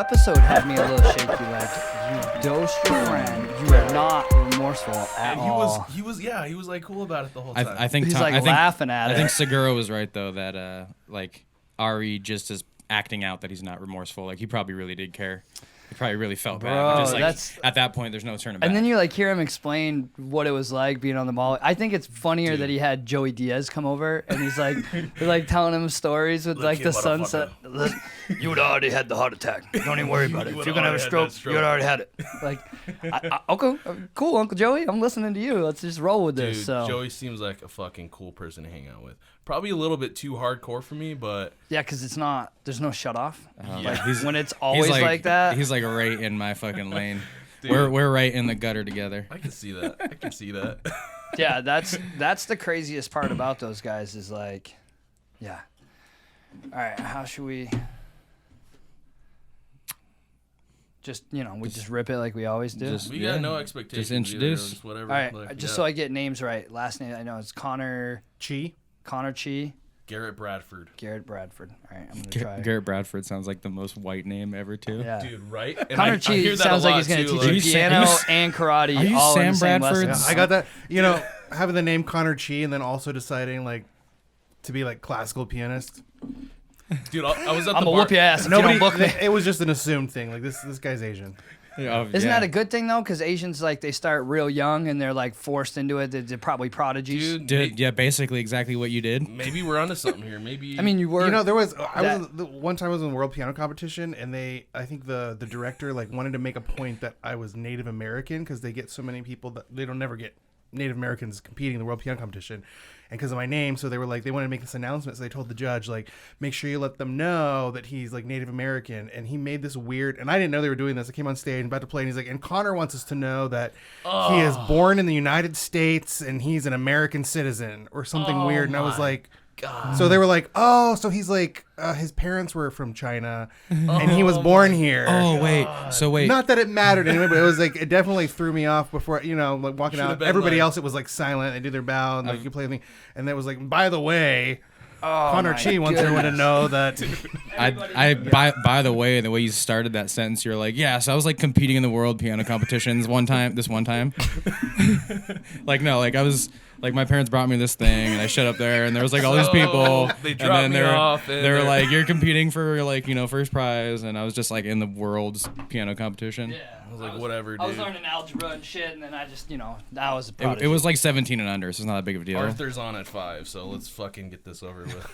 episode had me a little shaky. Like, you dosed your friend. You are not remorseful at all. He was like cool about it the whole time. I think he's laughing at it. I think Segura was right though that like Ari just is acting out that he's not remorseful. Like he probably really did care. He probably really felt bad. But just like at that point, there's no turning back. And then you like hear him explain what it was like being on the mall. I think it's funnier that he had Joey Diaz come over and he's like, they're like telling him stories with like the sunset. You would already had the heart attack. Don't even worry about it. If you're gonna have a stroke, you would already had it. Like, okay, cool, Uncle Joey. I'm listening to you. Let's just roll with this. Dude, so Joey seems like a fucking cool person to hang out with. Probably a little bit too hardcore for me, but yeah, because it's not. There's no shut off. Like when it's always like that. He's like right in my fucking lane. We're right in the gutter together. I can see that. Yeah, that's the craziest part about those guys is like, yeah. All right, how should we? Just we just rip it like we always do. We got no expectations. Just introduce. Just whatever. All right, so I get names right. Last name I know it's Chee. Connor Chee. Garret Bradford. All right, I'm gonna try. Garret Bradford sounds like the most white name ever too. Yeah. Dude, right? And Connor Chee sounds like he's gonna teach you piano and karate. Are you all Sam in the same Bradford? lesson. I got that. Having the name Connor Chee and then also deciding like to be like classical pianist. Dude, I was at the I'm gonna bar. whoop your ass if you don't book me. It was just an assumed thing. Like this guy's Asian. Isn't that a good thing though? Because Asians like they start real young and they're like forced into it. They're probably prodigies. Dude, yeah, basically exactly what you did. Maybe we're onto something here. Maybe. I mean, you were. There was. One time I was in the World Piano Competition, and I think the director like wanted to make a point that I was Native American because they get so many people that they don't never get Native Americans competing in the World Piano Competition. And because of my name, so they were like, they wanted to make this announcement. So they told the judge, like, make sure you let them know that he's like Native American. And he made this weird, and I didn't know they were doing this. I came on stage and about to play, and he's like, and Connor wants us to know that he is born in the United States and he's an American citizen or something weird. And I was like, God. So they were like, oh, so he's like, his parents were from China and he was born here. Oh, wait. So wait. Not that it mattered anyway, but it was like, it definitely threw me off before, like walking out. Everybody else, it was like silent. They did their bow and like you play the thing. And that was like, by the way, Connor Chee wants everyone to know that. By the way you started that sentence, you're like, yeah, so I was like competing in the world piano competitions this one time. Like, no, like I was, like my parents brought me this thing and I shut up there and there was like all these people. They dropped me off. They were like, you're competing for like, first prize. And I was just like in the world's piano competition. Yeah. I was like, whatever, dude. I was learning algebra and shit, and then I just, that was a prodigy. It was like 17 and under, so it's not that big of a deal. Arthur's on at 5, so let's fucking get this over with.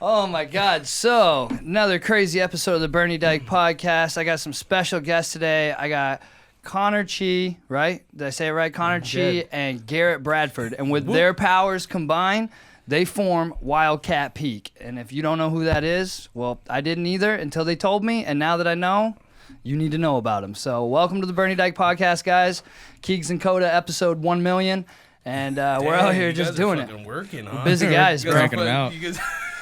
Oh my God. So, another crazy episode of the Bernie Dyke podcast. I got some special guests today. I got Connor Chee, right? Did I say it right? Connor Chee and Garret Bradford. And with their powers combined, they form Wildcat Peak. And if you don't know who that is, well, I didn't either until they told me. And now that I know, you need to know about them. So welcome to the Bernie Dyke podcast, guys. Keegs Kota, episode 1 million. And we're out here just doing it. Working, huh? We're busy guys, bro. Cranking them out.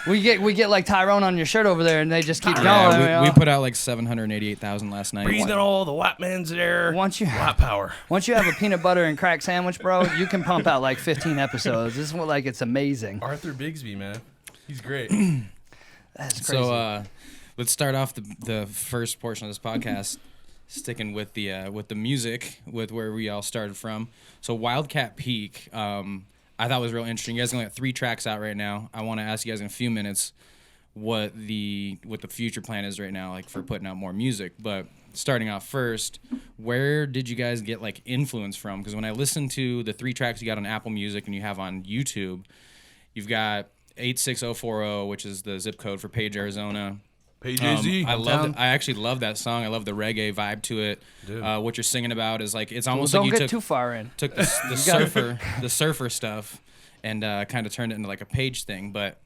We get like Tyrone on your shirt over there, and they just keep going. Yeah, we put out like 788,000 last night. Breathing all the white man's air. White power. Once you have a peanut butter and crack sandwich, bro, you can pump out like 15 episodes. This is what, like, it's amazing. Arthur Bigsby, man, he's great. That's crazy. So let's start off the first portion of this podcast, sticking with the music, with where we all started from. So Wildcat Peak. I thought was real interesting. You guys only got 3 tracks out right now. I want to ask you guys in a few minutes what the future plan is right now, like for putting out more music. But starting off first, where did you guys get like influence from? Because when I listened to the 3 tracks you got on Apple Music and you have on YouTube, you've got 86040, which is the zip code for Page, Arizona. Page AZ. I actually love that song. I love the reggae vibe to it. What you're singing about is like, it's almost like you don't get too far in. Took the surfer stuff and kind of turned it into like a Page thing. But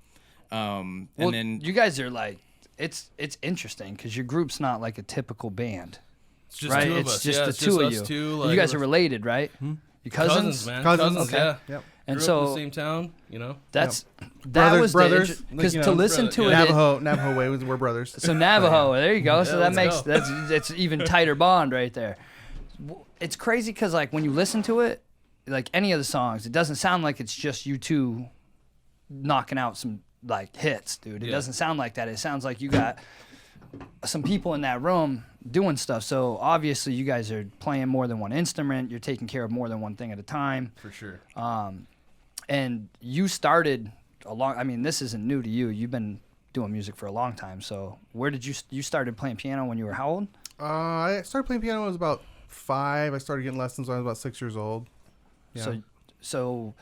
and then you guys are like, it's interesting because your group's not like a typical band. It's just right? 2 of it's us. just yeah, the it's 2 just of us you. two, like, you guys are related, right? Your cousins? man. Cousins, Okay. yeah. Yep. And Grew so up in the same town, That brothers, was because to listen to it, Navajo way we're brothers. So Navajo, there you go. Yeah, so that makes that's even tighter bond right there. It's crazy because like when you listen to it, like any of the songs, it doesn't sound like it's just you two knocking out some like hits, dude. It Yeah. doesn't sound like that. It sounds like you got some people in that room doing stuff. So obviously you guys are playing more than one instrument. You're taking care of more than one thing at a time. For sure. And you started I mean, this isn't new to you. You've been doing music for a long time. So where did you started playing piano when you were how old? I started playing piano when I was about 5. I started getting lessons when I was about 6 years old. Yeah. So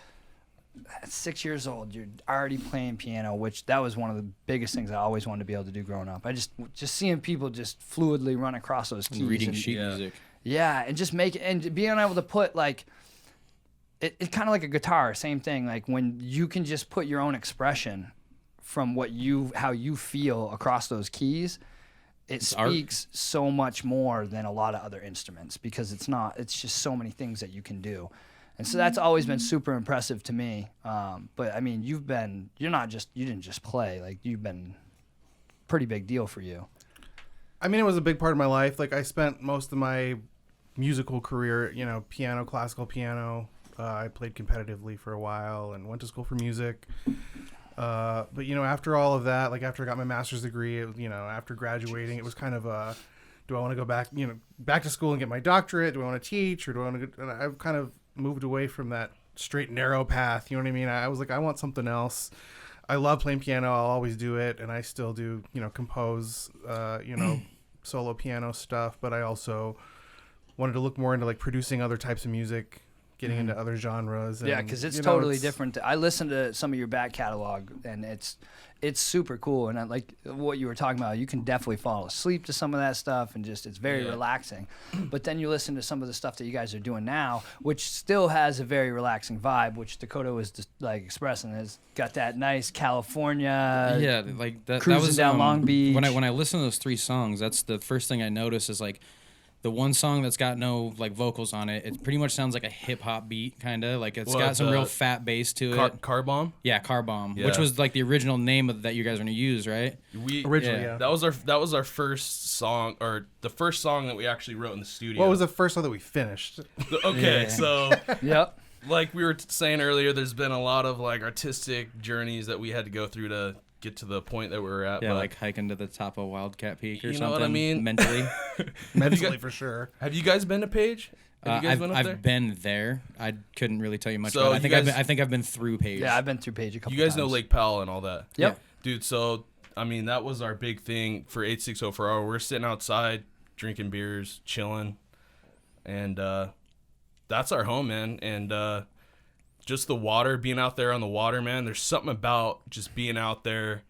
at 6 years old, you're already playing piano, which that was one of the biggest things I always wanted to be able to do growing up. I just seeing people just fluidly run across those keys. Reading and, sheet music. Yeah, and just and being able to put like, it's kind of like a guitar, same thing. Like when you can just put your own expression from how you feel across those keys, it speaks so much more than a lot of other instruments because it's just so many things that you can do. And so that's always been super impressive to me. But I mean, you didn't just play, like you've been pretty big deal for you. I mean, it was a big part of my life. Like I spent most of my musical career, piano, classical piano. I played competitively for a while and went to school for music. But after all of that, like after I got my master's degree, after graduating, it was kind of do I want to go back to school and get my doctorate? Do I want to teach, or do I want to go? And I've kind of moved away from that straight narrow path. You know what I mean? I was like, I want something else. I love playing piano. I'll always do it, and I still do. Compose. Solo piano stuff. But I also wanted to look more into like producing other types of music. Getting into other genres. And, yeah, because it's totally different. I listened to some of your back catalog, and it's super cool. And I like what you were talking about. You can definitely fall asleep to some of that stuff, and it's very relaxing. But then you listen to some of the stuff that you guys are doing now, which still has a very relaxing vibe, which Dakota was just like expressing. Has got that nice California. Yeah, like that. Cruising That was down Long Beach. When I listen to those 3 songs, that's the first thing I notice is like. The one song that's got no like vocals on it, it pretty much sounds like a hip hop beat, kind of like it's got some real fat bass to it. Car Bomb? Yeah, Car Bomb, which was like the original name that you guys are gonna use, right? Originally, yeah. That was our first song, or the first song that we actually wrote in the studio. What was the first song that we finished? Okay, so Yep. like we were saying earlier, there's been a lot of like artistic journeys that we had to go through to get to the point that we're at. Yeah, but like hiking to the top of Wildcat Peak or you something. know what I mean? Mentally. Mentally, for sure. Have you guys been to Page? Have you guys been up there? I've been there. I couldn't really tell you much So about it. I think I've been through Page. Yeah, I've been through Page a couple You guys times. know Lake Powell and all that? Yep. Dude, so, I mean, that was our big thing for 860 for hour. We're sitting outside, drinking beers, chilling, and that's our home, man. And just the water, being out there on the water, man, there's something about just being out there.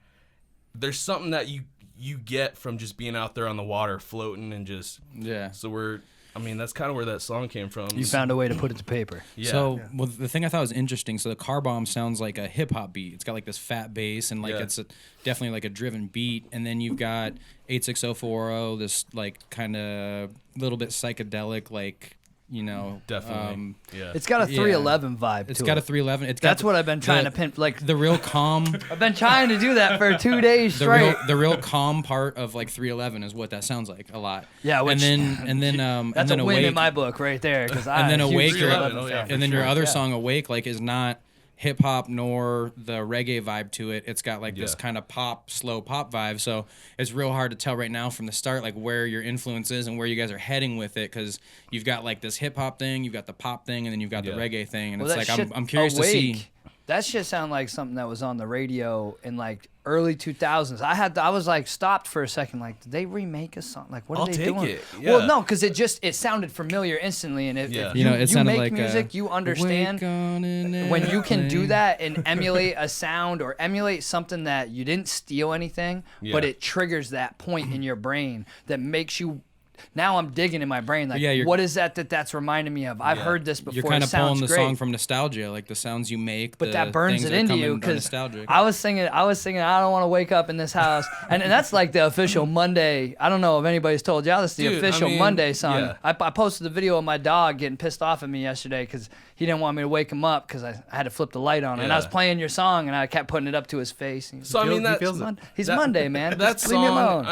There's something that you get from just being out there on the water, floating, and just... Yeah. So that's kind of where that song came from. You found a way to put it to paper. Yeah. So well, the thing I thought was interesting. So the Car Bomb sounds like a hip hop beat. It's got like this fat bass and like it's definitely like a driven beat. And then you've got 86040, this like kind of little bit psychedelic, like Definitely. Yeah. It's got a 311 vibe. It's to got it. a 311. That's what I've been trying to pin. Like the real calm. I've been trying to do that for 2 days straight. The real calm part of like 311 is what that sounds like a lot. Yeah, which, and then that's and then a win Awake, in my book right there because and then Awake, and then your other song Awake like is not hip hop nor the reggae vibe to it. It's got like this kind of slow pop vibe. So it's real hard to tell right now from the start like where your influence is and where you guys are heading with it because you've got like this hip hop thing, you've got the pop thing, and then you've got the reggae thing, and it's like I'm curious to see. That shit sound like something that was on the radio in like early 2000s. I was like stopped for a second. Like, did they remake a song? Like, what are they doing? It. Yeah. Well, no, because it sounded familiar instantly. And if it you sounded make like music, you understand when you can do that and emulate a sound or emulate something that you didn't steal anything, but it triggers that point in your brain that makes you. Now I'm digging in my brain, like, what is that's reminding me of? I've heard this before. You're kind of pulling the great. song from nostalgia, like the sounds you make. But that burns it into you because I was singing, I don't want to wake up in this house. and that's like the official Monday. I don't know if anybody's told y'all this, the official Monday song. Yeah. I posted the video of my dog getting pissed off at me yesterday because he didn't want me to wake him up because I had to flip the light on. And I was playing your song and I kept putting it up to his face. So, he's Monday, man. That Just leave me alone.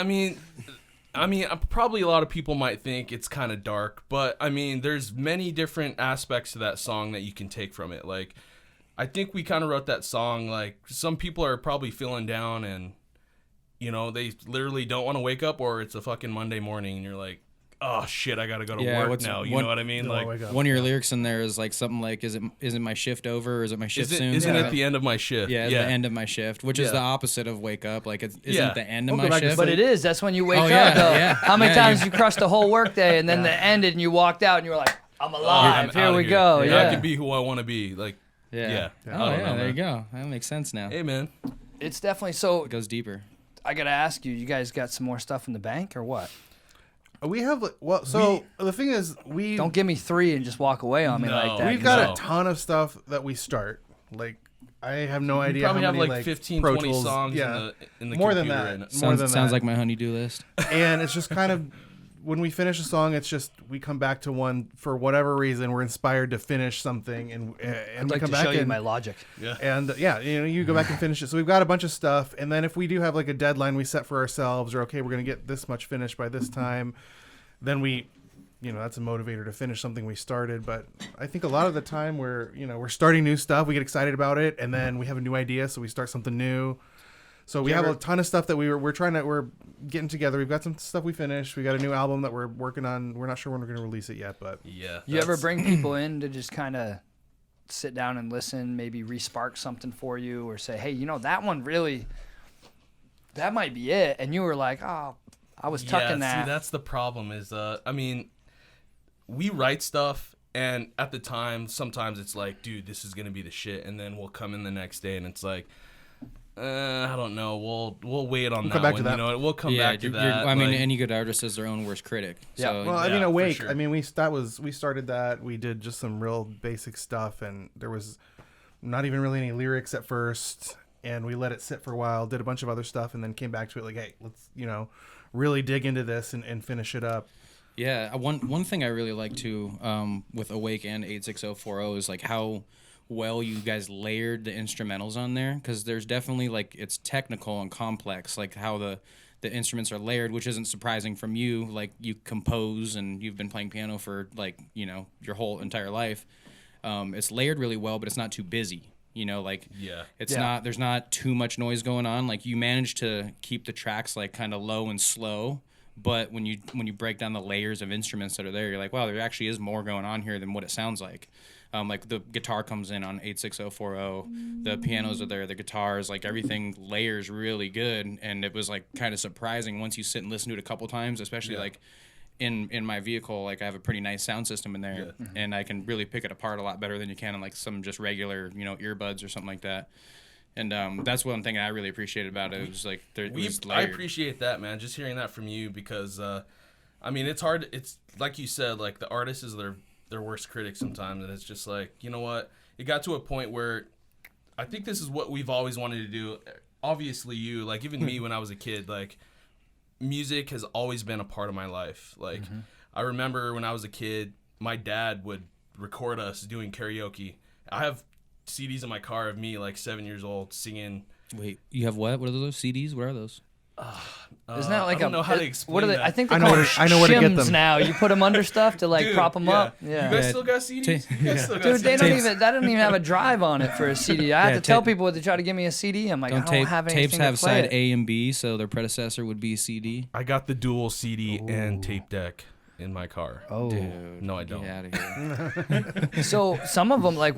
I mean, probably a lot of people might think it's kind of dark, but I mean, there's many different aspects to that song that you can take from it. Like, I think we kind of wrote that song like some people are probably feeling down and, you know, they literally don't want to wake up, or it's a fucking Monday morning and you're like, oh shit, I gotta go to work now. You know what I mean? Like one of your lyrics in there is like something like, isn't my shift over, or is it my shift soon? Isn't it the end of my shift? Yeah, the end of my shift, which is the opposite of wake up. Like, isn't the end of my shift? But it is. That's when you wake up, though. Yeah. How many times you crushed a whole work day and then it ended and you walked out and you were like, I'm alive. Here we go. Yeah. I can be who I want to be. Like, yeah. Oh, yeah, there you go. That makes sense now. Hey, man. It's definitely so. It goes deeper. I got to ask you, you guys got some more stuff in the bank or what? We have the thing is we don't give me 3 and just walk away on me like that. We've got a ton of stuff that we start. Like I have no idea. Probably how have many, like 15, Pro 20 Tools, songs in the more computer than that. right More than sounds that. like my honey-do list. And it's just kind of when we finish a song, it's just we come back to one for whatever reason. We're inspired to finish something, and I'd we like come to back show you and, my logic. Yeah. And you go back and finish it. So we've got a bunch of stuff, and then if we do have like a deadline we set for ourselves, or okay, we're gonna get this much finished by this time, then we, that's a motivator to finish something we started. But I think a lot of the time we're starting new stuff, we get excited about it, and then we have a new idea, so we start something new. So we have a ton of stuff that we're getting together. We've got some stuff we finished. We got a new album that we're working on. We're not sure when we're going to release it yet, but yeah. You ever bring people in to just kind of sit down and listen, maybe re-spark something for you, or say, hey, that one really, that might be it, and you were like, oh, I was tucking that. See, that's the problem is, we write stuff, and at the time, sometimes it's like, dude, this is going to be the shit, and then we'll come in the next day, and it's like, I don't know. We'll wait on that come back one. to that. We'll come back to that. I mean, any good artist is their own worst critic. Yeah. So, well, I mean, Awake. Sure. I mean, we started that. We did just some real basic stuff, and there was not even really any lyrics at first, and we let it sit for a while. Did a bunch of other stuff, and then came back to it like, hey, let's really dig into this and finish it up. Yeah, one thing I really like too with Awake and 86040 is like how well you guys layered the instrumentals on there, because there's definitely like it's technical and complex, like how the instruments are layered, which isn't surprising from you. Like you compose and you've been playing piano for like your whole entire life. It's layered really well, but it's not too busy. Not there's not too much noise going on. Like you manage to keep the tracks like kind of low and slow. But when you break down the layers of instruments that are there, you're like, wow, there actually is more going on here than what it sounds like. Like the guitar comes in on 86040, the pianos are there, the guitars, like everything layers really good. And it was like kind of surprising once you sit and listen to it a couple times, especially like in my vehicle, like I have a pretty nice sound system in there, and I can really pick it apart a lot better than you can in like some just regular, earbuds or something like that. And that's one thing I really appreciated about it. It was like I appreciate that, man. Just hearing that from you, because I mean, it's hard. It's like you said, like the artist is their worst critic sometimes, and it's just like, you know what? It got to a point where I think this is what we've always wanted to do. Obviously, you, like even me when I was a kid, like music has always been a part of my life. Like I remember when I was a kid, my dad would record us doing karaoke. I have CDs in my car of me like 7 years old singing. Wait, you have what? What are those CDs? What are those? Isn't that like I don't know how to explain what are they? that. I think they I know call where them to- I know where to get shims them. now. You put them under stuff to like Dude, prop them up. Yeah. You guys still got CDs? You guys still got Dude, they CDs? don't even. That doesn't even have a drive on it for a CD. I have to tell people to try to give me a CD. I'm like, I don't have anything tapes to have play side it. A and B, so their predecessor would be CD. I got the dual CD and tape deck in my car. Oh, Dude, No, I don't. Get out of here. so some of them, like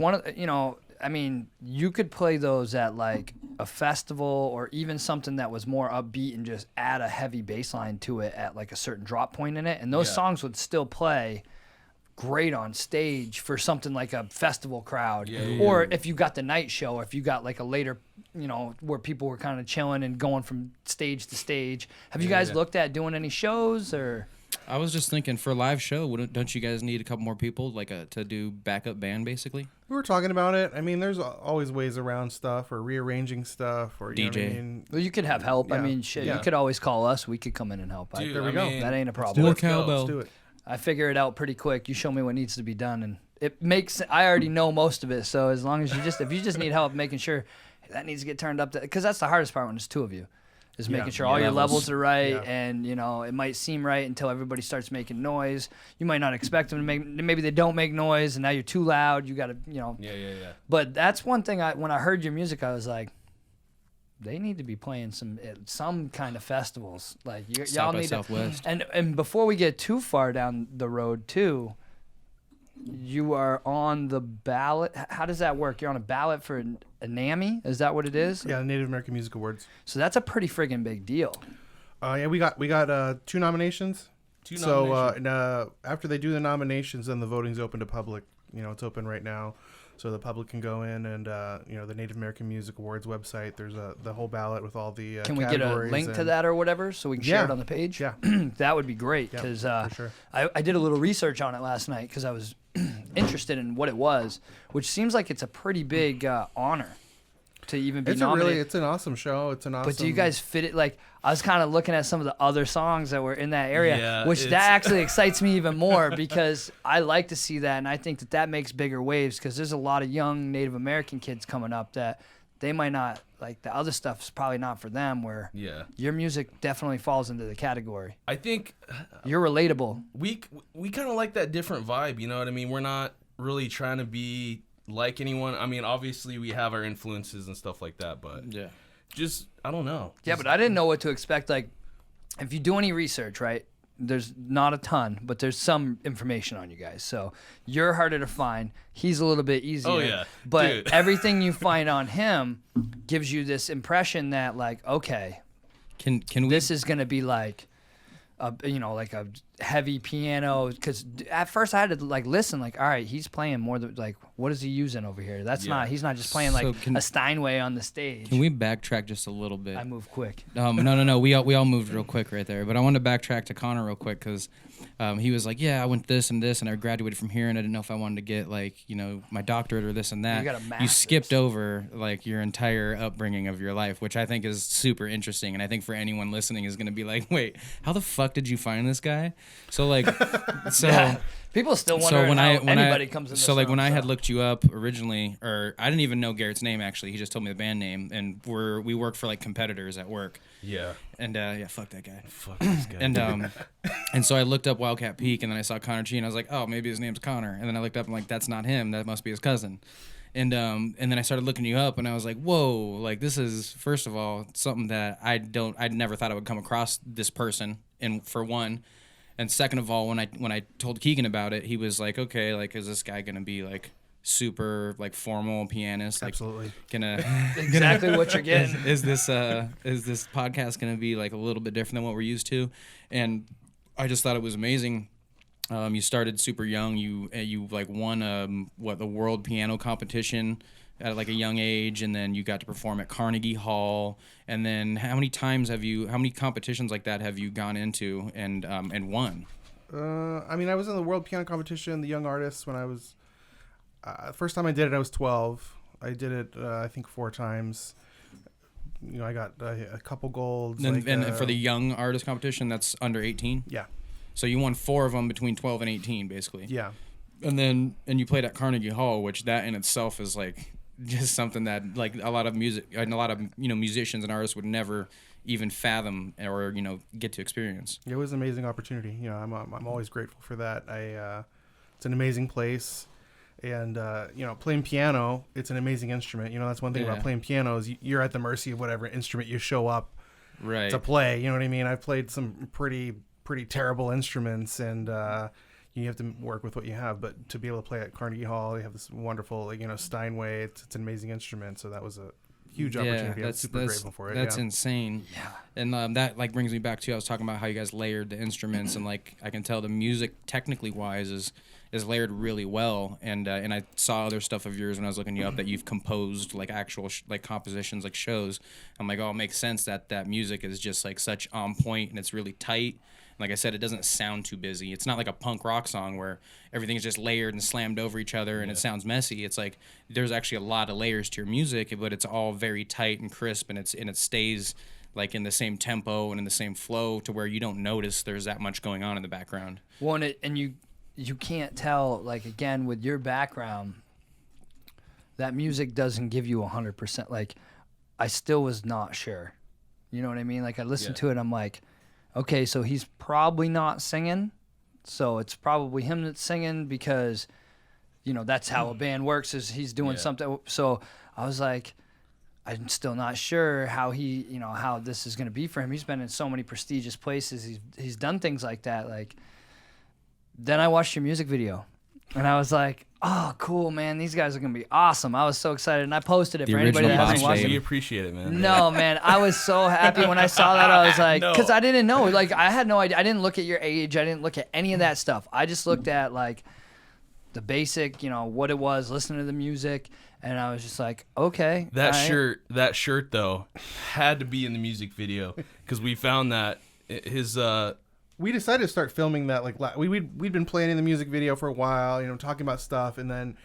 I mean, you could play those at like a festival or even something that was more upbeat and just add a heavy bass line to it at like a certain drop point in it, and those songs would still play great on stage for something like a festival crowd. Or if you got the night show, if you got like a later, where people were kind of chilling and going from stage to stage. Have you guys looked at doing any shows or? I was just thinking for a live show, don't you guys need a couple more people, like to do backup band, basically? We were talking about it. I mean, there's always ways around stuff or rearranging stuff or DJ. You know what I mean? Well, you could have help. I Yeah. mean, shit, Yeah. you could always call us. We could come in and help. Dude, There we go. That ain't a do problem. it. Let's go. Cowbell. Let's do it. I figure it out pretty quick. You show me what needs to be done, and it makes. I already know most of it. So as long as if you just need help making sure that needs to get turned up, because that's the hardest part when there's two of you. is Yeah. making sure all your levels are right, Yeah. and it might seem right until everybody starts making noise. You might not expect them to make, maybe they don't make noise, and now you're too loud. You got to, Yeah. But that's one thing. When I heard your music, I was like, they need to be playing some kind of festivals. Like y'all need Southwest. to. And before we get too far down the road, too, you are on the ballot. How does that work? You're on a ballot for a Nammy. Is that what it is? Yeah, the Native American Music Awards. So that's a pretty friggin' big deal. Yeah, we got 2 nominations. So after they do the nominations, then the voting's open to public. It's open right now, so the public can go in and the Native American Music Awards website. There's the whole ballot with all the Can we get a link to that or whatever so we can share it on the page? Yeah, that would be great because for sure. I did a little research on it last night because I was interested in what it was, which seems like it's a pretty big honor to even be nominated. It's an awesome show. It's an awesome. But do you guys fit it? Like, I was kind of looking at some of the other songs that were in that area, Yeah, which that actually excites me even more because I like to see that, and I think that makes bigger waves because there's a lot of young Native American kids coming up that they might not like. The other stuff's probably not for them. Where your music definitely falls into the category. I think You're relatable. we kind of like that different vibe. You know what I mean? We're not really trying to be like anyone. I mean, obviously we have our influences and stuff like that, but just I don't know. Yeah, but I didn't know what to expect. Like, if you do any research, right? There's not a ton, but there's some information on you guys. So you're harder to find. He's a little bit easier. Oh, yeah. But Dude. everything you find on him gives you this impression that, like, okay, Can we? this is gonna be like like a heavy piano. Because at first I had to like listen, like, all right, he's playing more than like, what is he using over here? That's not. He's not just playing like So a Steinway on the stage. Can we backtrack just a little bit? I move quick. No. We all moved real quick right there. But I wanted to backtrack to Connor real quick because he was like, yeah, I went this and this, and I graduated from here, and I didn't know if I wanted to get like my doctorate or this and that. You got a You master's. skipped over like your entire upbringing of your life, which I think is super interesting, and I think for anyone listening is going to be like, wait, how the fuck did you find this guy? So like, People still wonder how anybody comes in this So like when room, I had looked you up originally, or I didn't even know Garrett's name actually. He just told me the band name, and we worked for like competitors at work. Yeah. And fuck that guy. Fuck this guy. And so I looked up Wildcat Peak, and then I saw Connor Chee, and I was like, oh, maybe his name's Connor. And then I looked up, and like, that's not him. That must be his cousin. And then I started looking you up, and I was like, whoa, like this is first of all something that I'd never thought I would come across this person. And for one, and second of all, when I told Keegan about it, he was like, okay, like is this guy gonna be like super like formal pianist? Like, Absolutely. exactly what you're getting. Is this podcast gonna be like a little bit different than what we're used to? And I just thought it was amazing. You started super young. You like won the world piano competition at like a young age, and then you got to perform at Carnegie Hall. And then how many competitions like that have you gone into and won? I mean, I was in the world piano competition, the young artists, when I was first time I did it. I was 12. I did it I think 4 times. I got a couple golds. And for the young artist competition, that's under 18. Yeah. So you won 4 of them between 12 and 18, basically. Yeah. And you played at Carnegie Hall, which that in itself is like just something that like a lot of musicians and artists would never even fathom or get to experience. It was an amazing opportunity. I'm always grateful for that. It's an amazing place, and playing piano, it's an amazing instrument. That's one thing about playing piano is you're at the mercy of whatever instrument you show up to play. You know what I mean? I've played some pretty terrible instruments, and you have to work with what you have. But to be able to play at Carnegie Hall, you have this wonderful Steinway. It's an amazing instrument. So that was a huge opportunity. I'm super grateful for it. That's insane. Yeah. And that like brings me back to, I was talking about how you guys layered the instruments, and like I can tell the music technically wise is layered really well. And I saw other stuff of yours when I was looking you up that you've composed like actual like compositions, like shows. I'm like, oh, it makes sense that music is just like such on point, and it's really tight. Like I said, it doesn't sound too busy. It's not like a punk rock song where everything is just layered and slammed over each other and it sounds messy. It's like there's actually a lot of layers to your music, but it's all very tight and crisp, and it stays like in the same tempo and in the same flow to where you don't notice there's that much going on in the background. Well, and you can't tell, like, again, with your background, that music doesn't give you 100%. Like, I still was not sure. You know what I mean? Like I listened to it, I'm like, okay, so he's probably not singing. So it's probably him that's singing because, you know, that's how a band works is he's doing something. So I was like, I'm still not sure how how this is going to be for him. He's been in so many prestigious places. He's done things like that. Like, then I watched your music video and I was like, oh, cool, man. These guys are going to be awesome. I was so excited. And I posted it for anybody that hasn't watched it. We appreciate it, man. No, man. I was so happy when I saw that. I was like, because I didn't know. Like, I had no idea. I didn't look at your age. I didn't look at any of that stuff. I just looked at, like, the basic, you know, what it was, listening to the music. And I was just like, okay. That shirt, though, had to be in the music video because we found that his we decided to start filming that like we'd been planning the music video for a while, you know, talking about stuff, and then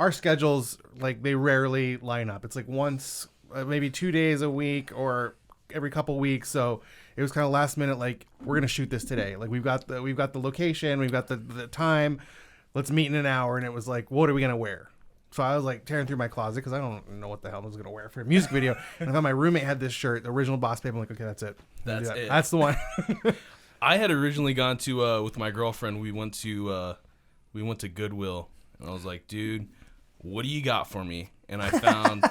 our schedules, like, they rarely line up. It's like once, maybe 2 days a week or every couple weeks. So it was kind of last minute, like, we're gonna shoot this today. Like we've got the location, we've got the time. Let's meet in an hour. And it was like, what are we gonna wear? So I was like tearing through my closet because I don't know what the hell I was gonna wear for a music video. And I thought my roommate had this shirt, the original Boss Babe. I'm like, okay, that's it. That's the one. I had originally gone to with my girlfriend. We went to Goodwill, and I was like, "Dude, what do you got for me?" And I found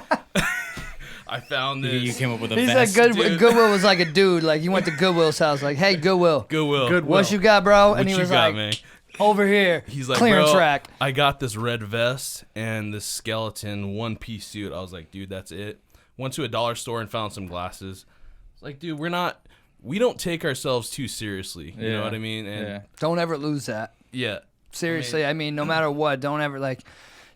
this. You came up with a He vest. said Goodwill was like a dude. Like, you went to Goodwill's house. Like, hey, Goodwill. What you got, bro? And he was like, man? Over here. He's like, clearance bro, rack. I got this red vest and this skeleton one-piece suit. I was like, dude, that's it. Went to a dollar store and found some glasses. It's like, dude, we don't take ourselves too seriously. You know what I mean? And Don't ever lose that. yeah. Seriously, I mean, no matter what, don't ever, like,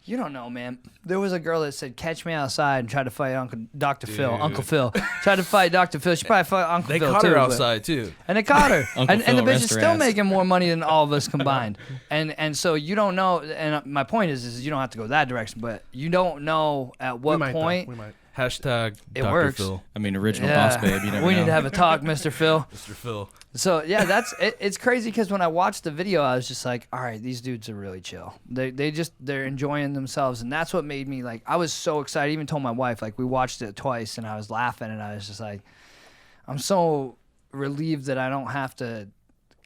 you don't know, man. There was a girl that said, catch me outside and tried to fight Uncle Phil. Tried to fight Dr. Phil. She probably fought Uncle Phil, caught too. her outside, too. And they caught her. and the Phil, bitch rest is her still ass. making more money than all of us combined. And so you don't know, and my point is you don't have to go that direction, but you don't know at what point. We might. Hashtag It Dr. works. Phil. I mean, original Boss Babe. You never We know. need to have a talk, Mr. Phil. Mr. Phil. So yeah, it's crazy because when I watched the video, I was just like, all right, these dudes are really chill. They're enjoying themselves, and that's what made me, like, I was so excited. I even told my wife, like, we watched it twice, and I was laughing, and I was just like, I'm so relieved that I don't have to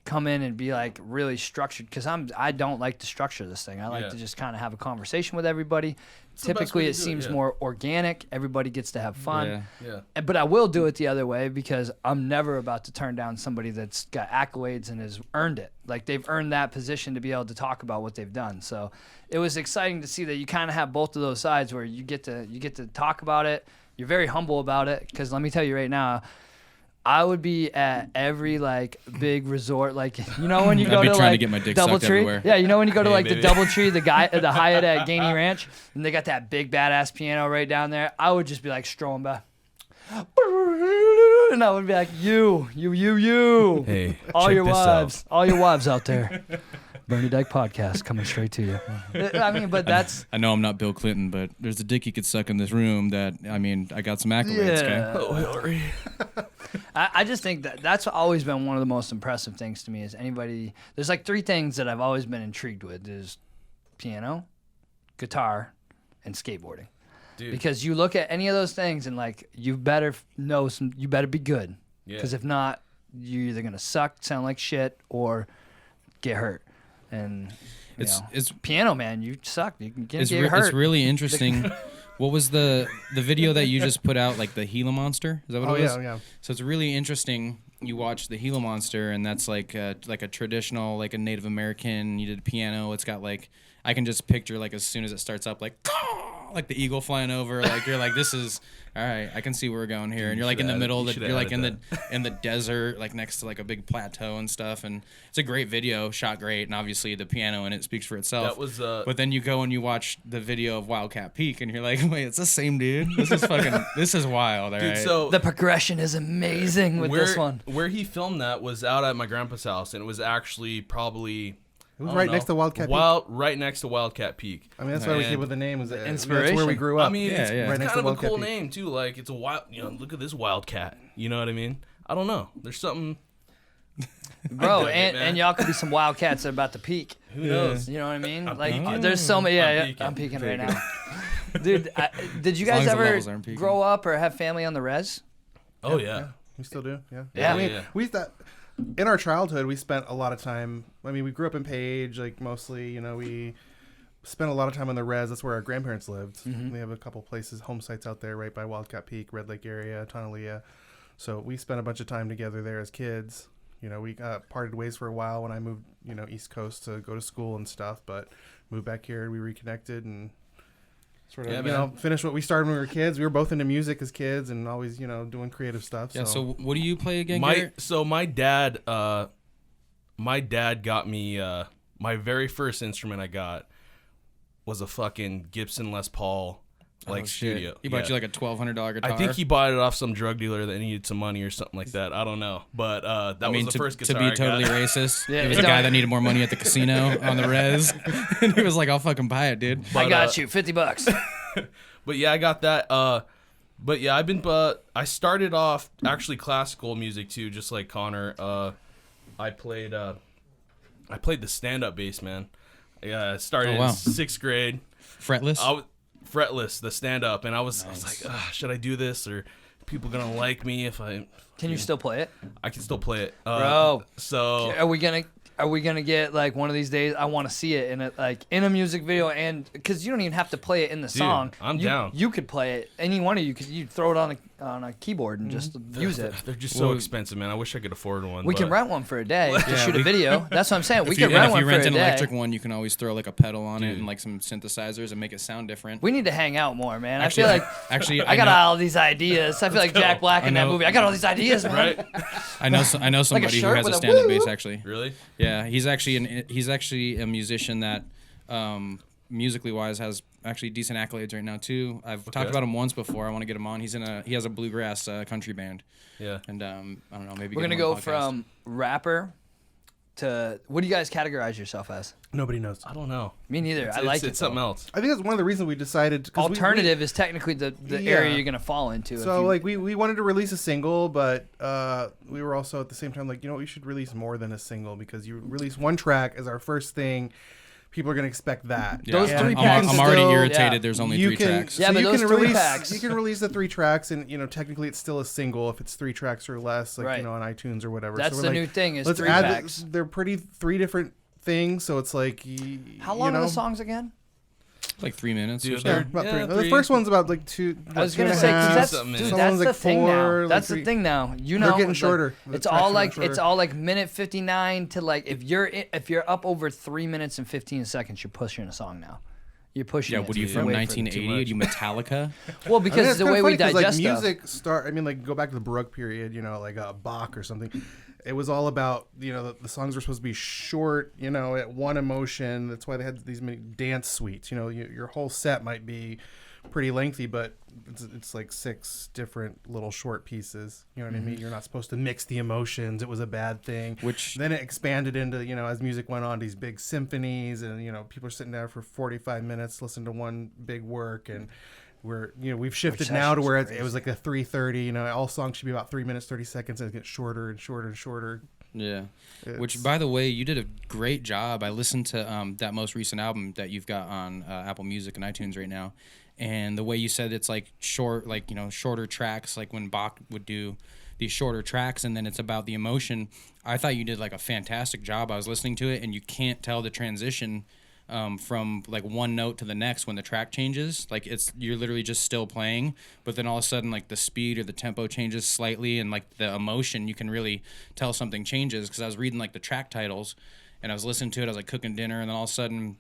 come in and be like really structured because I don't like to structure this thing. I like to just kind of have a conversation with everybody. Typically, it seems more organic. Everybody gets to have fun. But I will do it the other way because I'm never about to turn down somebody that's got accolades and has earned it. Like, they've earned that position to be able to talk about what they've done. So it was exciting to see that you kind of have both of those sides where you get to talk about it. You're very humble about it because let me tell you right now, I would be at every, like, big resort, like, you know, when you go to, trying like, to get my dick sucked Doubletree. everywhere. Yeah, you know when you go to, like, baby. the Doubletree, the Hyatt at Gainey Ranch, and they got that big badass piano right down there. I would just be like strolling by, and I would be like, you. Hey, all check your this wives, out. all your wives out there. Bernie Dyke podcast coming straight to you. I mean, but that's. I know I'm not Bill Clinton, but there's a dick you could suck in this room that, I mean, I got some accolades, Yeah. okay? Oh, Hillary. I just think that's always been one of the most impressive things to me is anybody. There's like three things that I've always been intrigued with: is piano, guitar, and skateboarding. Dude. Because you look at any of those things and, like, you better know you better be good. Yeah. Because if not, you're either gonna suck, sound like shit, or get hurt. And It's piano, man. You suck. You can get hurt. It's really interesting. What was the video that you just put out, like the Gila Monster? Is that what it was? Yeah. So it's really interesting. You watch the Gila Monster, and that's like a traditional, like a Native American. You did piano. It's got, like, I can just picture, like, as soon as it starts up, like the eagle flying over. Like, you're like, this is all right. I can see where we're going here. And you're like in the middle. You're like in the desert, like next to like a big plateau and stuff. And it's a great video, shot great, and obviously the piano in it speaks for itself. That was. But then you go and you watch the video of Wildcat Peak, and you're like, wait, it's the same dude. This is fucking. This is wild. All right. Dude, so The progression is amazing with this one. Where he filmed that was out at my grandpa's house, and it was actually probably. It was right next to Wildcat Peak. Right next to Wildcat Peak. I mean, that's why we came with the name. Was inspiration. That's where we grew up. I mean, it's Right next kind to of a cool Wildcat Peak. name too. Like, it's a wild. Look at this Wildcat. You know what I mean? I don't know. There's something. Bro, dig it, and man. y'all could be some wildcats that are about to peak. Who knows? You know what I mean? I'm Like, peaking. there's so many. I'm peaking. I'm peaking right now. Dude, did you As long guys as the ever levels aren't peaking. grow up or have family on the res? Oh yeah. We still do. Yeah. Yeah. I mean, Yeah. we used to, in our childhood, we spent a lot of time. I mean, we grew up in Page, like mostly. You know, we spent a lot of time on the res. That's where our grandparents lived. They have a couple places, home sites out there, right by Wildcat Peak, Red Lake area, Tonalea. So we spent a bunch of time together there as kids. You know, we parted ways for a while when I moved, you know, East Coast to go to school and stuff. But moved back here, we reconnected and sort of, Yeah, you man. know, finished what we started when we were kids. We were both into music as kids and always, you know, doing creative stuff. Yeah. So what do you play again, My Garrett? so my dad got me my very first instrument I got was a fucking Gibson Les Paul like Oh, shit. studio. He bought Yeah. you like a $1,200 guitar. I think he bought it off some drug dealer that needed some money or something like that. I don't know, but that was the first guitar to be I got. totally racist, Yeah, it was it a guy don't- that needed more money at the casino on the res, and he was like, "I'll fucking buy it, dude." I But, got you, $50. But yeah, I got that. But yeah, I started off actually classical music too, just like Connor. I played the stand-up bass, man. Yeah, I started Oh, wow. in 6th grade. Fretless. I was fretless, the stand-up, and I was like, should I do this, or are people gonna like me if I? Can you still play it? I can still play it, Bro. So Are we gonna get like one of these days? I want to see it in a music video, and because you don't even have to play it in the song. I'm you, down. You could play it. Any one of you could. You throw it on a keyboard and just use it. they're just so Well, expensive, man. I wish I could afford one. We can but- rent one for a day to Yeah, shoot a we- video. That's what I'm saying. We if you, can rent and if one you for rent a an day. electric one, you can always throw like a pedal on it Dude. and like some synthesizers and make it sound different. We need to hang out more, man. Actually, I feel like actually, I got know, all these ideas. I feel like Jack Black in I that know. movie. I got all these ideas, man. Right? I know somebody who shirt has a with a stand-up woo. bass actually. Really? Yeah, he's actually a musician that, musically wise, has actually decent accolades right now too. I've talked about him once before. I want to get him on. He has a bluegrass country band, Yeah. and I don't know, maybe We're get gonna him go on the podcast. from rapper to what do you guys categorize yourself as? nobody knows. I don't know. Me neither. I like it. It's something though. else. I think that's one of the reasons we decided. 'Cause Alternative is technically the Yeah. area you're gonna fall into. So like we wanted to release a single, but we were also at the same time like, you know, we should release more than a single because you release one track as our first thing. People are gonna expect that. Yeah, Those I'm- three I'm, packs I'm already still- irritated. yeah. There's only You 3 can, tracks. Yeah, so but you those can 3 release, packs- You can release the 3 tracks, and you know technically it's still a single if it's 3 tracks or less, like Right. you know on iTunes or whatever. That's so we're the like, new thing is let's 3 add packs. they're pretty 3 different things, so it's like How long you know, are the songs again? Like 3 minutes or Dude, so. Yeah, they're- about Yeah, 3. The three. first one's about like 2. I was two gonna and a say 'cause half. that's something dude, minutes. Some that's ones the like thing 4, now. like That's the 3. thing now. You They're know, getting like, shorter. The It's tracks all are like getting it's shorter. all like minute 59 to like if you're up over 3 minutes and 15 seconds, you're pushing a song now. You're pushing. Yeah, it what are you way from for- 1980? Are you Metallica? Well, I mean, because it's the kinda way we funny 'cause, digest like, stuff. music I mean, like go back to the Baroque period, you know, like Bach or something. It was all about, you know, the songs were supposed to be short, you know, at one emotion. That's why they had these many dance suites. You know, your whole set might be pretty lengthy, but it's like 6 different little short pieces. You know what I mean? You're not supposed to mix the emotions. It was a bad thing. Which Then it expanded into, you know, as music went on, these big symphonies, and you know, people are sitting down for 45 minutes listening to one big work, and we've shifted now to session's where it crazy. was like a 3:30. You know, all songs should be about 3 minutes 30 seconds, and it gets shorter and shorter and shorter. Yeah. Which, It's- by the way, you did a great job. I listened to that most recent album that you've got on Apple Music and iTunes right now, and the way you said it's like short, like shorter tracks, like when Bach would do these shorter tracks, and then it's about the emotion. I thought you did like a fantastic job. I was listening to it, and you can't tell the transition from like one note to the next when the track changes. Like you're literally just still playing, but then all of a sudden like the speed or the tempo changes slightly, and like the emotion, you can really tell something changes. Because I was reading like the track titles, and I was listening to it. I was like cooking dinner, and then all of a sudden,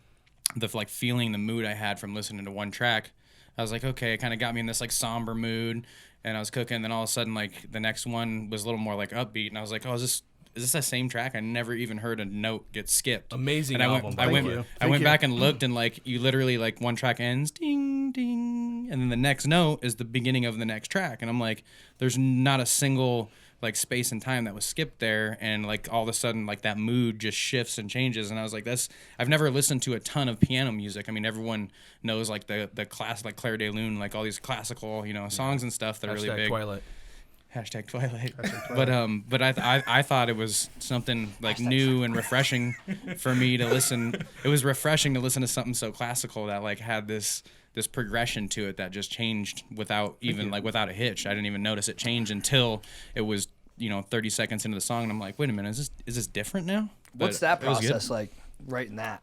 the like feeling, the mood I had from listening to one track, I was like, okay, it kind of got me in this like somber mood. And I was cooking, and then all of a sudden like the next one was a little more like upbeat, and I was like, oh, is this that same track? I never even heard a note get skipped. Amazing And I album. went, by I the went, way. I Thank went you. back and looked, and like you literally like one track ends, ding ding, and then the next note is the beginning of the next track, and I'm like, there's not a single like space and time that was skipped there, and like all of a sudden like that mood just shifts and changes, and I was like, I've never listened to a ton of piano music. I mean, everyone knows like the class, like Claire de Lune, like all these classical songs and stuff that are really big. Twilight. Hashtag Twilight. But I thought it was something like new and refreshing for me to listen. It was refreshing to listen to something so classical that like had this this progression to it that just changed without even without a hitch. I didn't even notice it change until it was 30 seconds into the song, and I'm like, wait a minute, is this different now? But What's that it was good. process like? Writing that.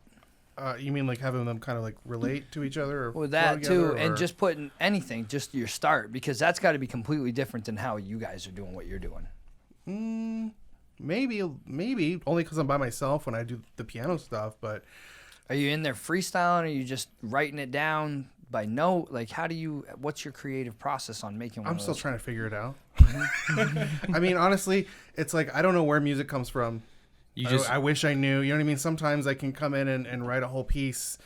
You mean like having them kind of like relate to each other, or With flow that together, too, and or- just putting anything, just your start, because that's got to be completely different than how you guys are doing what you're doing. maybe only because I'm by myself when I do the piano stuff. But Are you in there freestyling? Or are you just writing it down by note? Like, what's your creative process on making one I'm of still those? trying to figure it out. I mean, honestly, it's like I don't know where music comes from. I wish I knew. You know what I mean? Sometimes I can come in and write a whole piece,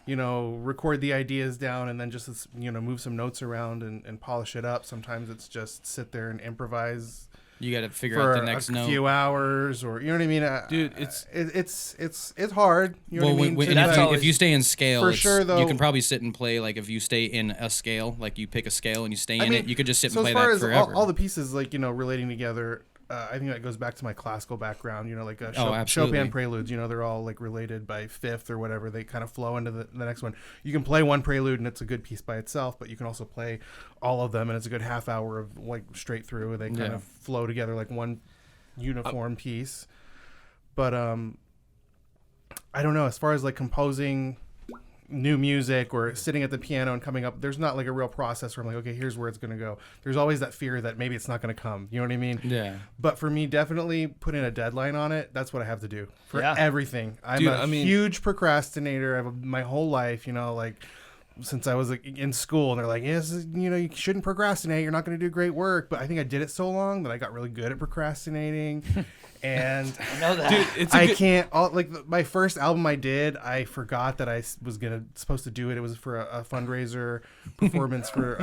record the ideas down, and then just move some notes around and polish it up. Sometimes it's just sit there and improvise. You got to figure For out the next note. few hours, or you know what I mean, Dude, it's hard. You know Well, what I mean? if you stay in scale, For sure, though- you can probably sit and play. Like if you stay in a scale, like you pick a scale and you stay in it, you could just sit and so play as far that as forever. all the pieces, like relating together, I think that goes back to my classical background. Like absolutely. Chopin preludes. They're all like related by fifth or whatever. They kind of flow into the next one. You can play one prelude and it's a good piece by itself, but you can also play all of them and it's a good half hour of like straight through. They kind of flow together like one uniform piece. But I don't know, as far as like composing new music or sitting at the piano and coming up, there's not like a real process where I'm like, okay, here's where it's going to go. There's always that fear that maybe it's not going to come. You know what I mean? Yeah. But for me, definitely putting a deadline on it, that's what I have to do for Yeah. everything. I'm a huge procrastinator. My whole life, like since I was like in school, and they're like, yes, you shouldn't procrastinate. You're not going to do great work. But I think I did it so long that I got really good at procrastinating. And I know that. Dude, my first album I did, I forgot that I was supposed to do it. It was for a fundraiser performance for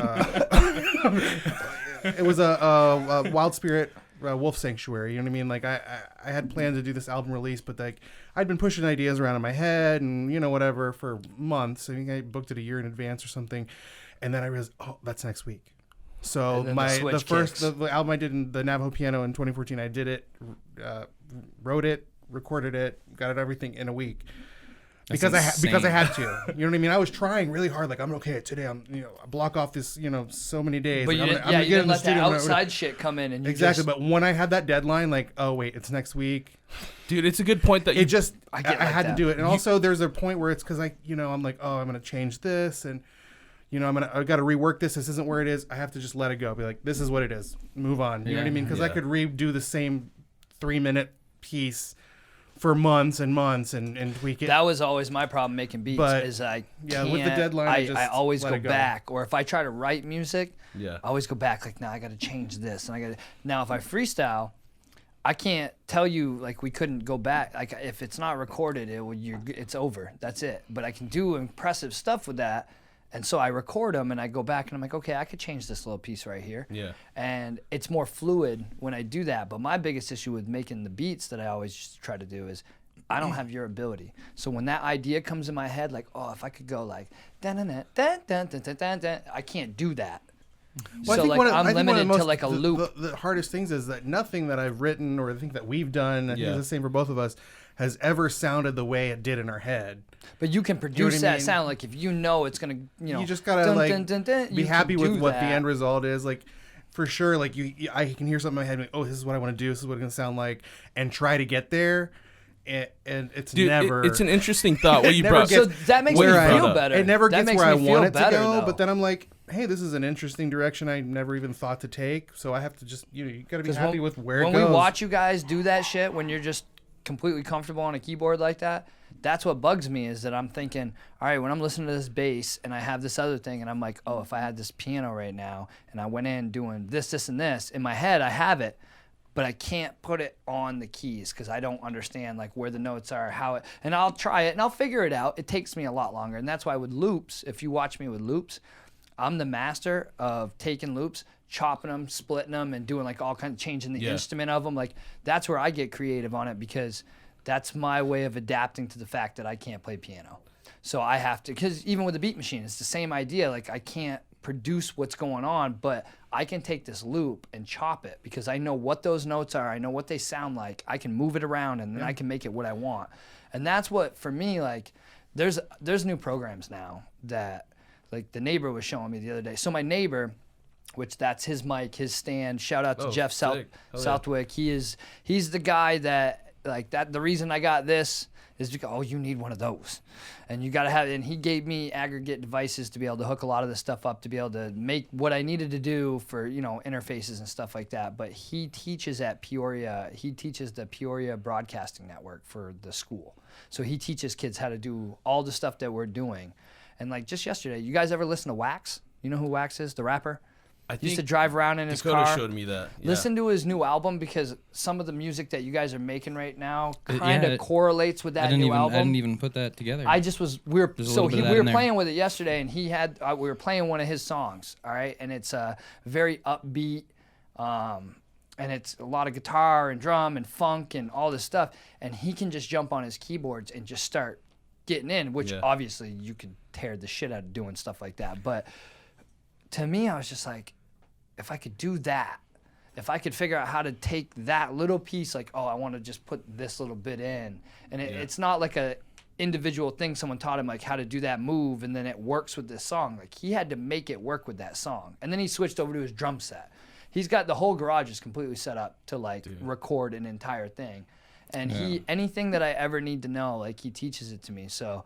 it was a Wild Spirit Wolf Sanctuary. You know what I mean? Like I had planned to do this album release, but like I'd been pushing ideas around in my head and whatever for months. I think I booked it a year in advance or something, and then I realized, oh, that's next week. So the album I did in the Navajo piano in 2014, I did it, wrote it, recorded it, got it everything in a week. Because I had to. You know what I mean? I was trying really hard. Like, I'm okay today. I block off this, you many days. But like, you I'm gonna didn't let that studio outside shit come in. And you exactly. But when I had that deadline, like, oh wait, it's next week. Dude, it's a good point that I had to do it. And also, there's a point where it's because I'm like, oh, I'm gonna change this, and I got to rework this. This isn't where it is. I have to just let it go. Be like, this is what it is. Move on. You know what I mean? Because I could redo the same 3-minute piece for months and months and tweak it. That was always my problem making beats. But, is I with the deadline, I always let go it go. back. Or if I try to write music, Yeah. I always go back. Like, now I got to change this, and I got to. Now if I freestyle, I can't tell you like we couldn't go back. Like if it's not recorded, it's over. That's it. But I can do impressive stuff with that. And so I record them and I go back and I'm like, okay, I could change this little piece right here. Yeah. And it's more fluid when I do that. But my biggest issue with making the beats that I always try to do is I don't have your ability. So when that idea comes in my head, like, oh, if I could go like, dun dun dun dun dun dun dun dun dun, I can't do that. Well, So like I'm limited to like a loop. The hardest things is that nothing that I've written or the thing that we've done, I think it's the same for both of us, has ever sounded the way it did in our head. But you can produce that sound. Like if it's gonna, you just gotta be happy with what the end result is. Like for sure, like I can hear something in my head, like, oh, this is what I want to do. This is what it's gonna sound like, and try to get there. And it's never. It's an interesting thought. What you brought. So that makes me feel better. It never gets where I want it to go. Though. But then I'm like, hey, this is an interesting direction I never even thought to take. So I have to just, you got to be happy with where it goes. When we watch you guys do that shit, when you're just completely comfortable on a keyboard like that, that's what bugs me is that I'm thinking, all right, when I'm listening to this bass and I have this other thing and I'm like, oh, if I had this piano right now and I went in doing this, and this, in my head I have it, but I can't put it on the keys because I don't understand like where the notes are, how it, and I'll try it and I'll figure it out. It takes me a lot longer. And that's why with loops, if you watch me with loops, I'm the master of taking loops, chopping them, splitting them, and doing like all kinds of changing the instrument of them. Like that's where I get creative on it because that's my way of adapting to the fact that I can't play piano. So I have to, because even with the beat machine, it's the same idea. Like I can't produce what's going on, but I can take this loop and chop it because I know what those notes are. I know what they sound like. I can move it around and then I can make it what I want. And that's what, for me, like there's new programs now that Like the neighbor was showing me the other day. So my neighbor, which that's his mic, his stand. Shout out to Jeff Southwick. He's the guy that like that. The reason I got this is because you need one of those, and you gotta have. And he gave me aggregate devices to be able to hook a lot of this stuff up to be able to make what I needed to do for interfaces and stuff like that. But he teaches at Peoria. He teaches the Peoria Broadcasting Network for the school. So he teaches kids how to do all the stuff that we're doing. And like just yesterday, you guys ever listen to Wax? You know who Wax is, the rapper? I think used to drive around in his Dakota car. showed me that. Yeah. Listen to his new album because some of the music that you guys are making right now kind of correlates with that new album. I didn't even put that together. We were playing with it yesterday, and he had we were playing one of his songs. All right, and it's very upbeat, and it's a lot of guitar and drum and funk and all this stuff. And he can just jump on his keyboards and just start getting in, which obviously you could tear the shit out of doing stuff like that. But to me, I was just like, if I could do that, if I could figure out how to take that little piece, like, I want to just put this little bit in. And it's not like a individual thing someone taught him, like how to do that move, and then it works with this song. Like he had to make it work with that song. And then he switched over to his drum set. He's got the whole garage is completely set up to record an entire thing. And anything that I ever need to know, like he teaches it to me. So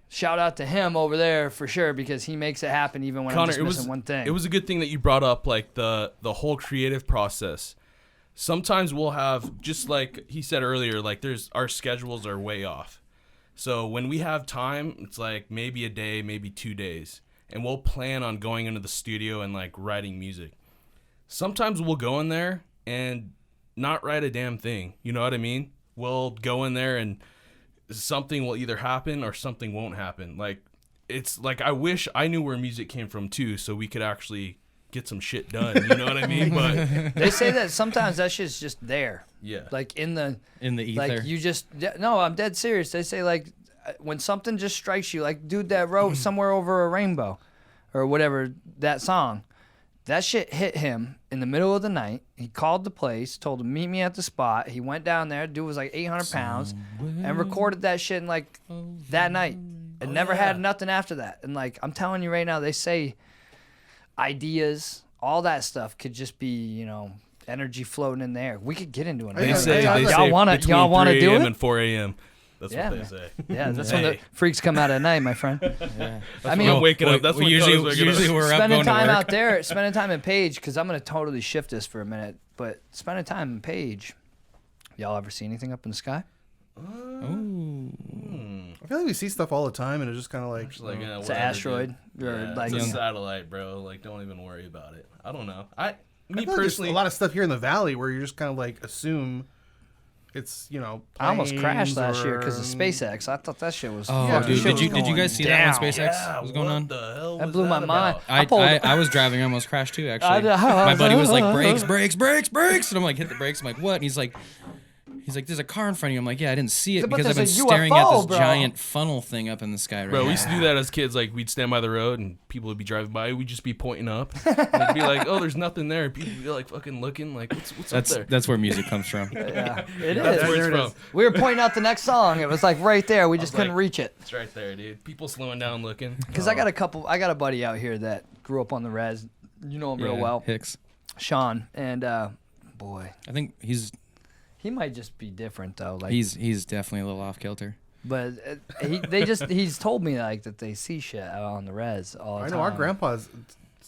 shout out to him over there for sure, because he makes it happen even when I'm just missing one thing. It was a good thing that you brought up, like the whole creative process. Sometimes we'll have, just like he said earlier, like our schedules are way off. So when we have time, it's like maybe a day, maybe 2 days, and we'll plan on going into the studio and like writing music. Sometimes we'll go in there and not write a damn thing. You know what I mean? We'll go in there and something will either happen or something won't happen. Like it's like I wish I knew where music came from too, so we could actually get some shit done. You know what I mean? But they say that sometimes that shit's just there. Yeah. Like in the ether. Like you just no, I'm dead serious. They say like when something just strikes you, like dude that wrote Somewhere Over a Rainbow or whatever that song. That shit hit him in the middle of the night. He called the place, told him meet me at the spot. He went down there. Dude was like 800 pounds and recorded that shit in like that night and never had nothing after that. And like I'm telling you right now, they say ideas, all that stuff could just be, energy floating in the air. We could get into it. They say y'all want to do it? And 4 a.m. That's what they say. Yeah, that's when the freaks come out at night, my friend. Yeah. I mean, I'm waking up. That's what usually we're up spending going time to work. out there, spending time in Page, because I'm gonna totally shift this for a minute. But spending time in Page, y'all ever see anything up in the sky? I feel like we see stuff all the time, and it's just kind of like, it's an asteroid it's a satellite, bro. Like, don't even worry about it. I don't know. Me feel personally, like a lot of stuff here in the valley where you just kind of like assume. It's I almost crashed last year because of SpaceX. I thought that shit was. Dude, did you guys see that when SpaceX was going on? What the hell that blew my mind. I was driving, I almost crashed too. Actually, my buddy was like, brakes, and I'm like, hit the brakes. I'm like, what? And he's like, there's a car in front of you. I'm like, yeah, I didn't see it because I've been staring at this giant funnel thing up in the sky right now. Bro, we used to do that as kids. Like, we'd stand by the road and people would be driving by. We'd just be pointing up. And it'd be like, oh, there's nothing there. People would be like fucking looking like, what's up there? That's where music comes from. Yeah, it is. That's where it's from. We were pointing out the next song. It was like right there. We just couldn't reach it. It's right there, dude. People slowing down looking. Because I got a buddy out here that grew up on the res. You know him real well. Hicks. Sean. And boy. I think he might just be different though. Like he's definitely a little off kilter. But he's told me like that they see shit out on the res all the time. I know our grandpa's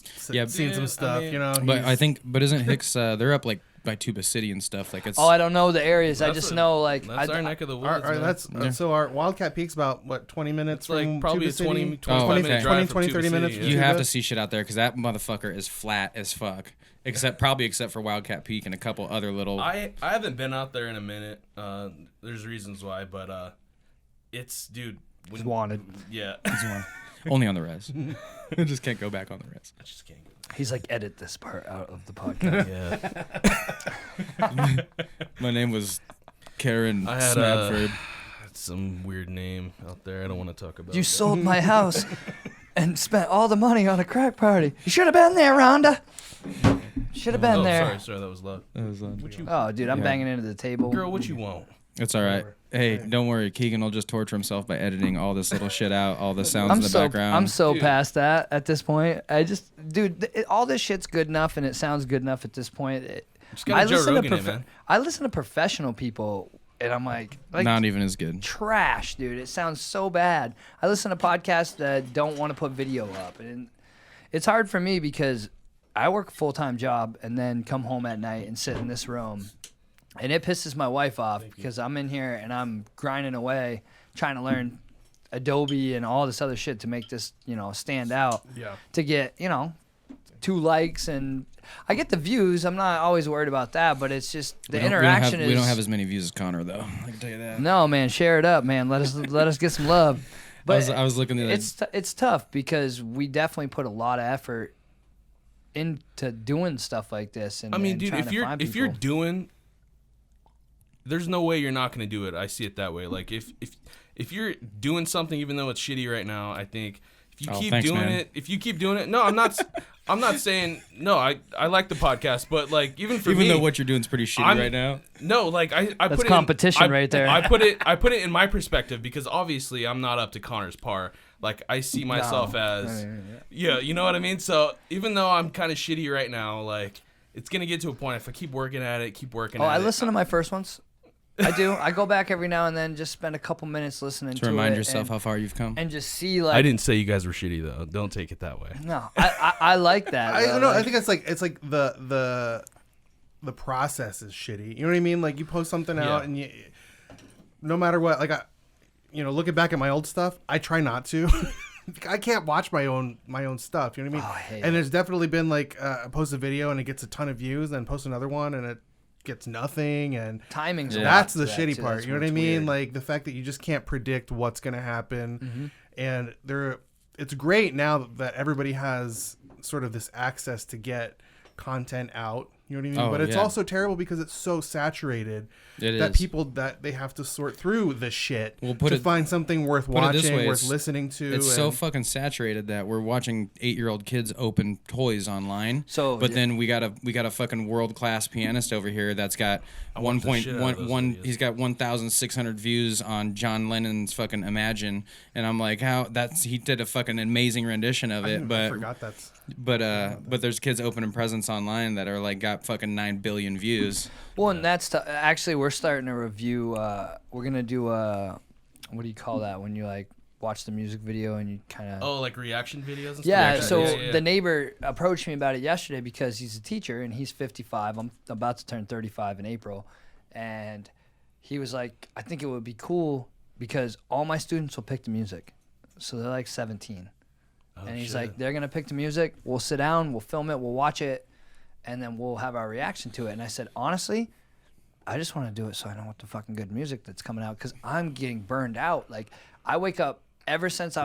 seen some stuff, But isn't Hicks? They're up like by Tuba City and stuff. Like it's. Oh, I don't know the areas. I just know like that's our neck of the woods. So our Wildcat Peak's about what 20 minutes from like probably Tuba 20 minute drive 30 minutes. You have to see shit out there because that motherfucker is flat as fuck. Except for Wildcat Peak and a couple other little. I haven't been out there in a minute. There's reasons why, but it's dude. He's wanted. Yeah. Only on the res. I just can't go back on the res. I just can't go. He's like, edit this part out of the podcast. Yeah. My name was Karen Snadford. That's some weird name out there. I don't want to talk about. You sold my house and spent all the money on a crack party. You should have been there, Rhonda. Should have been there. Sorry, that was loud. Oh, dude, I'm banging into the table. Girl, what you want? It's all right. Hey, don't worry. Keegan will just torture himself by editing all this little shit out, all the sounds in the background. I'm so past that at this point. All this shit's good enough and it sounds good enough at this point. I listen to professional people and I'm like not even as good. Trash, dude. It sounds so bad. I listen to podcasts that don't want to put video up, and it's hard for me because I work a full-time job and then come home at night and sit in this room. And it pisses my wife off because I'm in here and I'm grinding away trying to learn Adobe and all this other shit to make this, stand out. Yeah. To get, 2 likes and I get the views. I'm not always worried about that, but it's just the interaction we don't have as many views as Connor though. I can tell you that. No, man, share it up, man. Let us get some love. But I was looking at it's tough because we definitely put a lot of effort into doing stuff like this. And I mean, and dude, if you're doing, there's no way you're not going to do it. I see it that way. Like if you're doing something, even though it's shitty right now, I think if you keep doing it, no, I'm not saying no. I like the podcast, but like even though what you're doing is pretty shitty right now. No, like I that's put competition right there. I put it in my perspective because obviously I'm not up to Connor's par. Like I see myself as you know what I mean. So even though I'm kind of shitty right now, like it's gonna get to a point if I keep working at it. I listen to my first ones. I do. I go back every now and then, just spend a couple minutes listening to it. To remind yourself how far you've come. And just see like. I didn't say you guys were shitty though. Don't take it that way. No, I like that. I don't know. I think it's like the process is shitty. You know what I mean? Like you post something out and you, no matter what, like looking back at my old stuff, I try not to. I can't watch my own stuff. You know what I mean? Oh, I hate and it. There's definitely been like I post a video and it gets a ton of views, then post another one and it gets nothing, and timing's that's the shitty part. You know what I mean? Weird. Like the fact that you just can't predict what's gonna happen, and it's great now that everybody has sort of this access to get content out. You know what I mean? But it's also terrible because it's so saturated people that they have to sort through the shit to find something worth watching, worth listening to. It's so fucking saturated that we're watching 8-year-old kids open toys online. Then we got a fucking world class pianist over here that's got 1.1. He's got 1,600 views on John Lennon's fucking Imagine, and I'm like, he did a fucking amazing rendition of it. I forgot that's. But there's kids opening presents online that are like got fucking 9 billion views. Well, and that's actually we're starting to review. We're gonna do what do you call that when you like watch the music video and you kind of like reaction videos and stuff? Yeah. So the neighbor approached me about it yesterday because he's a teacher and he's 55. I'm about to turn 35 in April, and he was like, I think it would be cool because all my students will pick the music, so they're like 17. And he's like, they're going to pick the music. We'll sit down. We'll film it. We'll watch it. And then we'll have our reaction to it. And I said, honestly, I just want to do it so I know what the fucking good music that's coming out because I'm getting burned out. Like, I wake up ever since it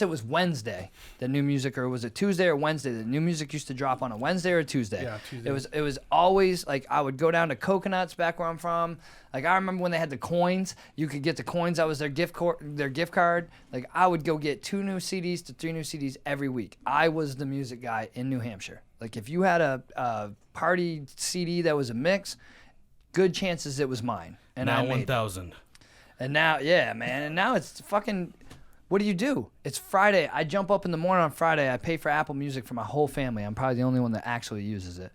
was Wednesday, the new music, or was it Tuesday or Wednesday? The new music used to drop on a Wednesday or a Tuesday. Yeah, Tuesday. It was always like I would go down to Coconuts back where I'm from. Like I remember when they had the coins, you could get the coins. That was their gift card. Like I would go get 2 new CDs to 3 new CDs every week. I was the music guy in New Hampshire. Like if you had a party CD that was a mix, good chances it was mine. And now I made 1,000. And now, yeah, man. And now it's fucking. What do? It's Friday. I jump up in the morning on Friday. I pay for Apple Music for my whole family. I'm probably the only one that actually uses it.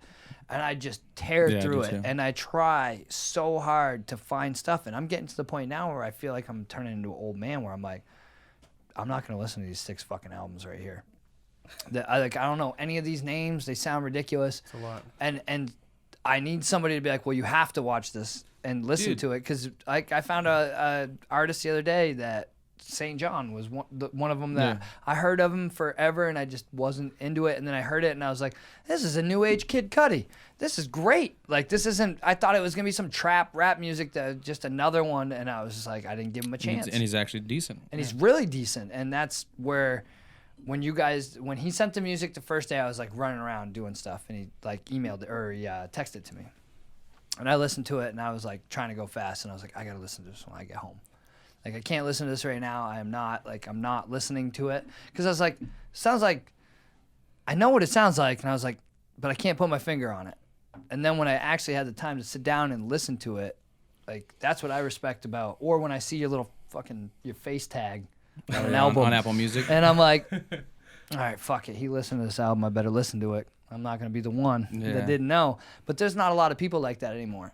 And I just tear through it. And I try so hard to find stuff. And I'm getting to the point now where I feel like I'm turning into an old man where I'm like, I'm not going to listen to these 6 fucking albums right here. I don't know any of these names. They sound ridiculous. It's a lot. And I need somebody to be like, well, you have to watch this and listen to it. Because I found a artist the other day that St. John was one of them that I heard of him forever and I just wasn't into it, and then I heard it and I was like, this is a new age Kid Cudi. This is great. Like this isn't, I thought it was gonna be some trap rap music, that just another one, and I was just like, I didn't give him a chance. And he's actually decent. And he's really decent, and that's where when he sent the music the first day, I was like running around doing stuff, and he like emailed it or he texted to me, and I listened to it and I was like trying to go fast, and I was like, I gotta listen to this when I get home. Like, I can't listen to this right now. I'm not listening to it. Because I was like, sounds like, I know what it sounds like. And I was like, but I can't put my finger on it. And then when I actually had the time to sit down and listen to it, Like that's what I respect about. Or when I see your face tag on an album on Apple Music. and I'm like, all right, fuck it. He listened to this album. I better listen to it. I'm not gonna be the one that didn't know. But there's not a lot of people like that anymore.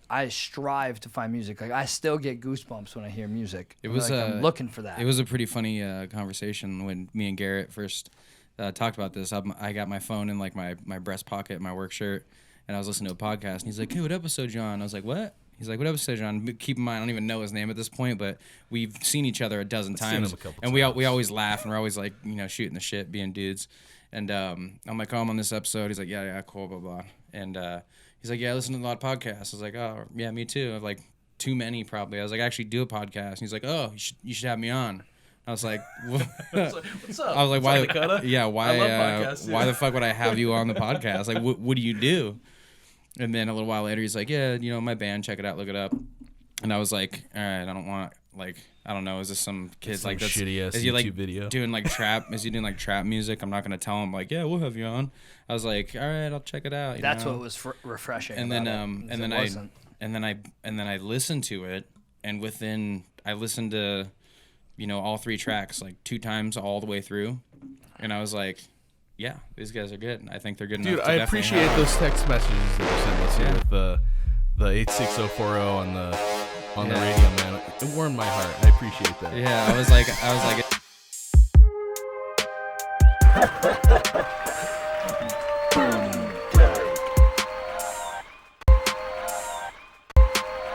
I strive to find music. Like I still get goosebumps when I hear music. I'm looking for that. It was a pretty funny conversation when me and Garrett first talked about this. I got my phone in like my breast pocket, my work shirt, and I was listening to a podcast. And he's like, "Hey, what episode you on?" I was like, "What?" He's like, "What episode you on?" Keep in mind, I don't even know his name at this point, but we've seen each other a dozen times, and we always laugh, and we're always like, shooting the shit, being dudes. And I'm like, "Oh, I'm on this episode." He's like, "Yeah, cool, blah blah." And he's like, "Yeah, I listen to a lot of podcasts." I was like, "Oh, yeah, me too." I'm like, too many probably. I was like, "I actually do a podcast." And he's like, "Oh, you should have me on." I was like, "What's up?" I was like, "Why? Dakota? Yeah, why? I love podcasts, why the fuck would I have you on the podcast? Like, what do you do?" And then a little while later, he's like, "Yeah, my band, check it out, look it up." And I was like, "All right, I don't want I don't know, is this some kid like that's shitty ass is he YouTube like video doing like trap? Is he doing like trap music? I'm not gonna tell him like, yeah, we'll have you on." I was like, "All right, I'll check it out." That's what was refreshing. And then I listened to it, and I listened to all 3 tracks like 2 times all the way through, and I was like, yeah, these guys are good. I think they're good enough. Dude, I appreciate those text messages that you sent us here with the 86040 on the radio, man. It warmed my heart. I appreciate that. Yeah, I was like.